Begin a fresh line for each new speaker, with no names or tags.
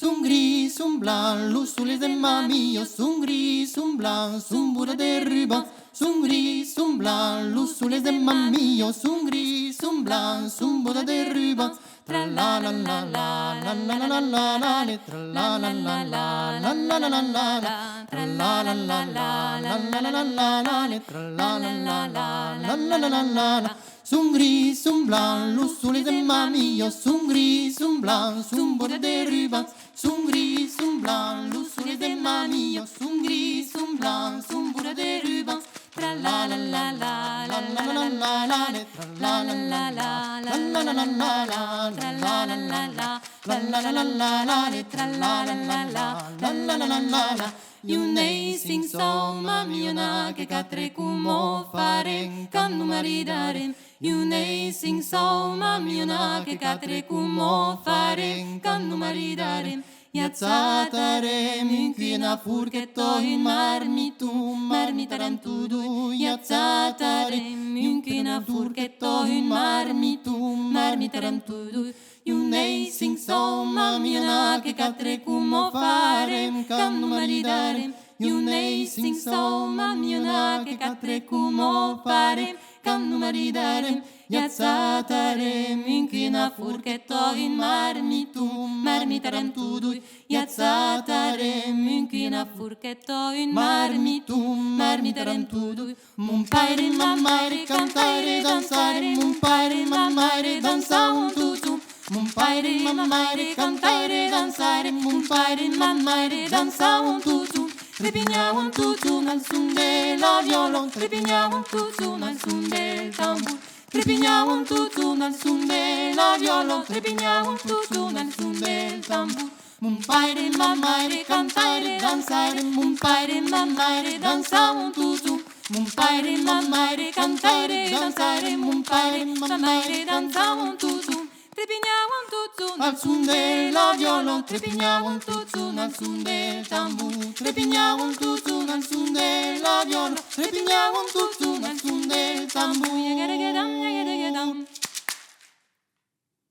Sun gris, sun blanc, l'usul de mamio, sun gris, sun blanc, sun bura de ruban. Sun gris, sun blanc, l'usul de mamio, sun gris, sun blanc, sun bura de ruban. Tra la la la la la la la la la la la, tra la la la la la la la la la la, tra la la la la la la la la la la, tra la la la la la la la la la la. Sun gris, sun blanc, l'usul de mamio, sun gris, sun blanc, sun bura de ruban. Sun gris, sun blanc, l'usul de mamio, sun gris, sun blanc, sun bura de ruban. Tra la la la la la la la la la, tra la la la la la la la la la, tra la la la la la la la la la, tra la la la la la la la la la. You nei sing song mamiona che catre cumo faren cannu maridaren. You nei sing song mamiona che catre cumo faren cannu maridaren. Iazzatare minchina furchetto in marmitarantudu. Iazzatare minchina furchetto in marmitarantudu. You nei sing song mamiona che catre cumo faren cannu maridaren. You nei sing song mamiona che catre cumo faren cannu maridaren. Iazzatare minchina furchetto in marmitarantudu. Iazzatare minchina furchetto in marmitarantudu. Mun paire mammaire cantare danzare, mun paire mammaire danza un tutu. Mun paire mammaire cantare danzare, mun paire mammaire danza un tutu. Trepigna un tutu nel sun della viola, trepigna un tutu nel sun del tambur. Trepigna un tutu nel sun della viola, trepigna un tutu nel sun del tambur. Mun paire mammaire cantare danzare, mun paire mammaire danza un tutu. Mun paire mammaire cantare danzare, mun paire mammaire danza un tutu. Trepigna un tutu al sun della viola, trepigna un tutu al sun del tambur. Trepigna un tutu al sun della viola, trepigna un tutu al sun del tambur.